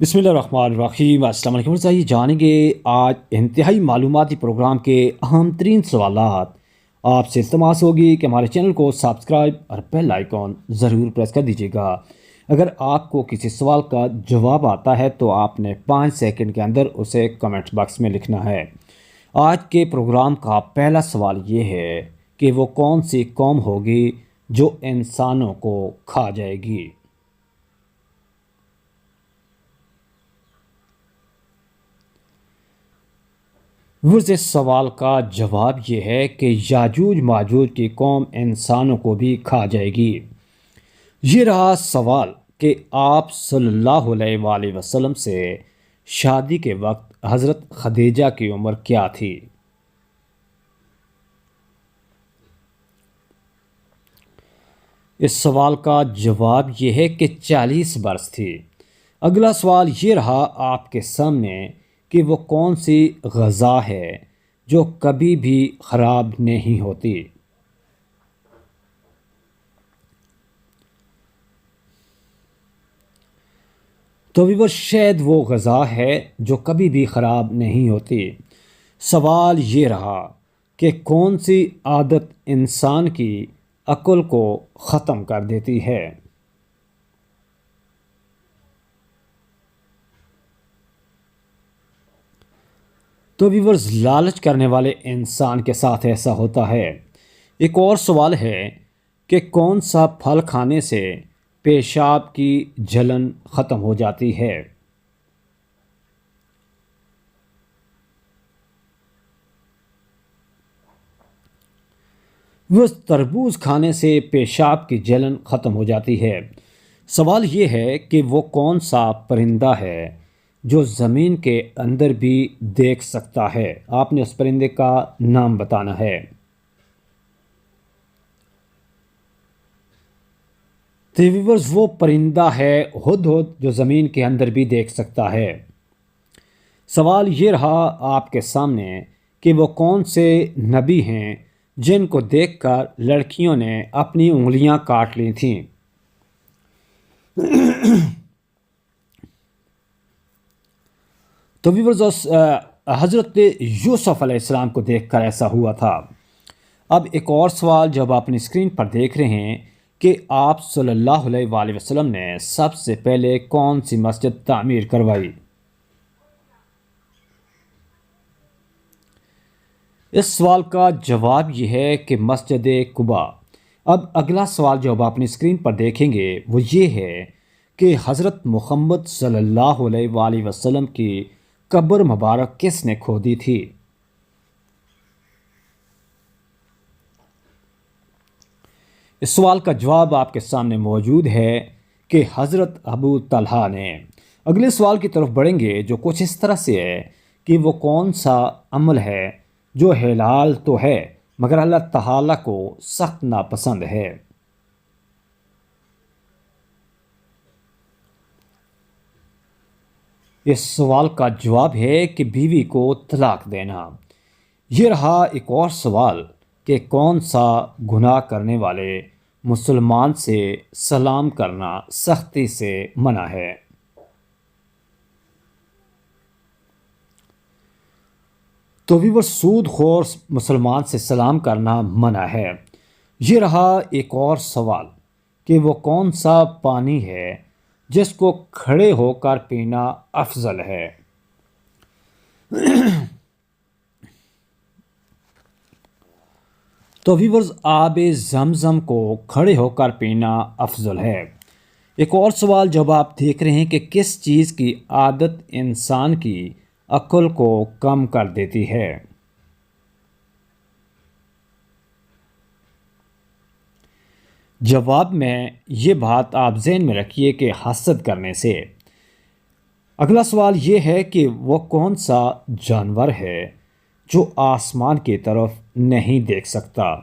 بسم اللہ الرحمن الرحیم۔ السلام علیکم۔ یہ جانیں گے آج انتہائی معلوماتی پروگرام کے اہم ترین سوالات۔ آپ سے التماس ہوگی کہ ہمارے چینل کو سبسکرائب اور بیل آئیکن ضرور پریس کر دیجیے گا۔ اگر آپ کو کسی سوال کا جواب آتا ہے تو آپ نے 5 سیکنڈ کے اندر اسے کمنٹ باکس میں لکھنا ہے۔ آج کے پروگرام کا پہلا سوال یہ ہے کہ وہ کون سی قوم ہوگی جو انسانوں کو کھا جائے گی؟ اس سوال کا جواب یہ ہے کہ یاجوج ماجوج کی قوم انسانوں کو بھی کھا جائے گی۔ یہ رہا سوال کہ آپ صلی اللہ علیہ وآلہ وسلم سے شادی کے وقت حضرت خدیجہ کی عمر کیا تھی؟ اس سوال کا جواب یہ ہے کہ 40 برس تھی۔ اگلا سوال یہ رہا آپ کے سامنے کہ وہ کون سی غذا ہے جو کبھی بھی خراب نہیں ہوتی؟ تو وہ شاید وہ غذا ہے جو کبھی بھی خراب نہیں ہوتی۔ سوال یہ رہا کہ کون سی عادت انسان کی عقل کو ختم کر دیتی ہے؟ تو ویورز لالچ کرنے والے انسان کے ساتھ ایسا ہوتا ہے۔ ایک اور سوال ہے کہ کون سا پھل کھانے سے پیشاب کی جلن ختم ہو جاتی ہے؟ وہ تربوز کھانے سے پیشاب کی جلن ختم ہو جاتی ہے۔ سوال یہ ہے کہ وہ کون سا پرندہ ہے جو زمین کے اندر بھی دیکھ سکتا ہے؟ آپ نے اس پرندے کا نام بتانا ہے۔ تو ویورز وہ پرندہ ہے ہدہد جو زمین کے اندر بھی دیکھ سکتا ہے۔ سوال یہ رہا آپ کے سامنے کہ وہ کون سے نبی ہیں جن کو دیکھ کر لڑکیوں نے اپنی انگلیاں کاٹ لی تھیں؟ تو ویورز حضرت یوسف علیہ السلام کو دیکھ کر ایسا ہوا تھا۔ اب ایک اور سوال جب آپ اپنی اسکرین پر دیکھ رہے ہیں کہ آپ صلی اللہ علیہ وآلہ وسلم نے سب سے پہلے کون سی مسجد تعمیر کروائی؟ اس سوال کا جواب یہ ہے کہ مسجد قباء۔ اب اگلا سوال جو آپ اپنی اسکرین پر دیکھیں گے وہ یہ ہے کہ حضرت محمد صلی اللہ علیہ وآلہ وسلم کی قبر مبارک کس نے کھودی تھی؟ اس سوال کا جواب آپ کے سامنے موجود ہے کہ حضرت ابو طلحہ نے۔ اگلے سوال کی طرف بڑھیں گے جو کچھ اس طرح سے ہے کہ وہ کون سا عمل ہے جو حلال تو ہے مگر اللہ تعالیٰ کو سخت ناپسند ہے؟ اس سوال کا جواب ہے کہ بیوی کو طلاق دینا۔ یہ رہا ایک اور سوال کہ کون سا گناہ کرنے والے مسلمان سے سلام کرنا سختی سے منع ہے؟ تو بھی وہ سود خور مسلمان سے سلام کرنا منع ہے۔ یہ رہا ایک اور سوال کہ وہ کون سا پانی ہے جس کو کھڑے ہو کر پینا افضل ہے؟ تو ویورز آب زمزم کو کھڑے ہو کر پینا افضل ہے۔ ایک اور سوال جب آپ دیکھ رہے ہیں کہ کس چیز کی عادت انسان کی عقل کو کم کر دیتی ہے؟ جواب میں یہ بات آپ ذہن میں رکھیے کہ حسد کرنے سے۔ اگلا سوال یہ ہے کہ وہ کون سا جانور ہے جو آسمان کی طرف نہیں دیکھ سکتا؟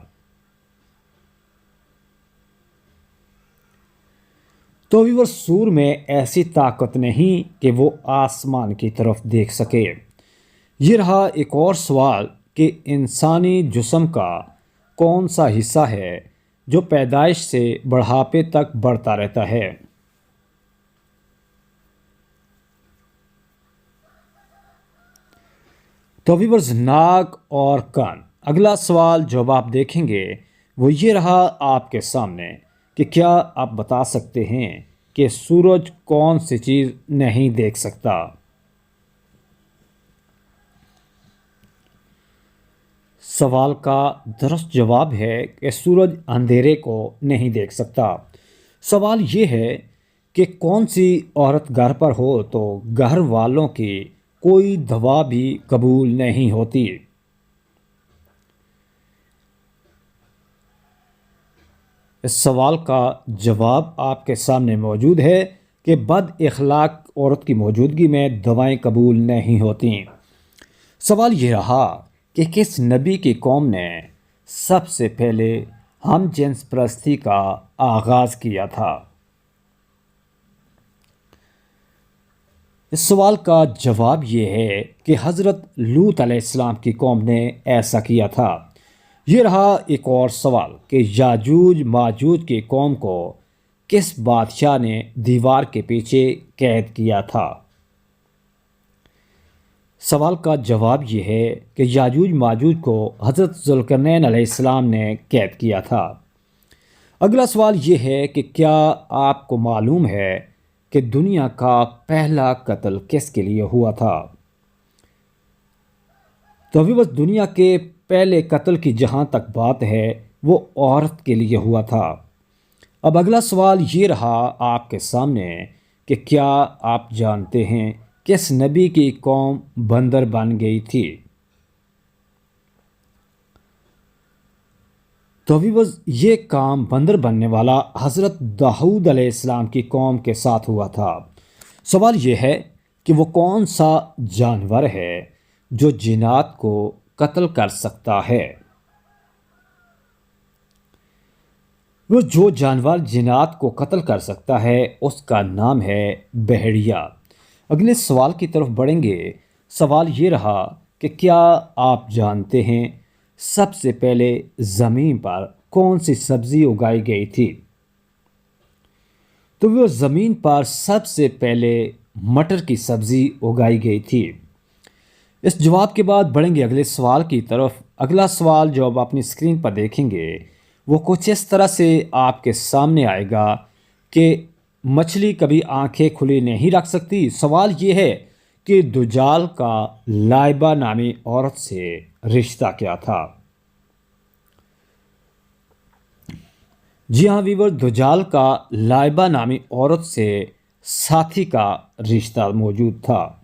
تو ویور سور میں ایسی طاقت نہیں کہ وہ آسمان کی طرف دیکھ سکے۔ یہ رہا ایک اور سوال کہ انسانی جسم کا کون سا حصہ ہے جو پیدائش سے بڑھاپے تک بڑھتا رہتا ہے؟ تو ویورز، ناک اور کان، اگلا سوال جو اب آپ دیکھیں گے وہ یہ رہا آپ کے سامنے کہ کیا آپ بتا سکتے ہیں کہ سورج کون سی چیز نہیں دیکھ سکتا؟ سوال کا درست جواب ہے کہ سورج اندھیرے کو نہیں دیکھ سکتا۔ سوال یہ ہے کہ کون سی عورت گھر پر ہو تو گھر والوں کی کوئی دوا بھی قبول نہیں ہوتی؟ اس سوال کا جواب آپ کے سامنے موجود ہے کہ بد اخلاق عورت کی موجودگی میں دوائیں قبول نہیں ہوتیں۔ سوال یہ رہا کہ کس نبی کی قوم نے سب سے پہلے ہم جنس پرستی کا آغاز کیا تھا؟ اس سوال کا جواب یہ ہے کہ حضرت لوط علیہ السلام کی قوم نے ایسا کیا تھا۔ یہ رہا ایک اور سوال کہ یاجوج ماجوج کی قوم کو کس بادشاہ نے دیوار کے پیچھے قید کیا تھا؟ سوال کا جواب یہ ہے کہ یاجوج ماجوج کو حضرت ذوالقرنین علیہ السلام نے قید کیا تھا۔ اگلا سوال یہ ہے کہ کیا آپ کو معلوم ہے کہ دنیا کا پہلا قتل کس کے لیے ہوا تھا؟ تو ابھی بس دنیا کے پہلے قتل کی جہاں تک بات ہے وہ عورت کے لیے ہوا تھا۔ اب اگلا سوال یہ رہا آپ کے سامنے کہ کیا آپ جانتے ہیں کس نبی کی قوم بندر بن گئی تھی؟ تو ابھی بس یہ کام بندر بننے والا حضرت داؤد علیہ السلام کی قوم کے ساتھ ہوا تھا۔ سوال یہ ہے کہ وہ کون سا جانور ہے جو جنات کو قتل کر سکتا ہے؟ وہ جو جانور جنات کو قتل کر سکتا ہے اس کا نام ہے بھیڑیا۔ اگلے سوال کی طرف بڑھیں گے۔ سوال یہ رہا کہ کیا آپ جانتے ہیں سب سے پہلے زمین پر کون سی سبزی اگائی گئی تھی؟ تو وہ زمین پر سب سے پہلے مٹر کی سبزی اگائی گئی تھی۔ اس جواب کے بعد بڑھیں گے اگلے سوال کی طرف۔ اگلا سوال جو آپ اپنی اسکرین پر دیکھیں گے وہ کچھ اس طرح سے آپ کے سامنے آئے گا کہ مچھلی کبھی آنکھیں کھلی نہیں رکھ سکتی۔ سوال یہ ہے کہ دجال کا لائبہ نامی عورت سے رشتہ کیا تھا؟ جی ہاں ویور، دجال کا لائبہ نامی عورت سے ساتھی کا رشتہ موجود تھا۔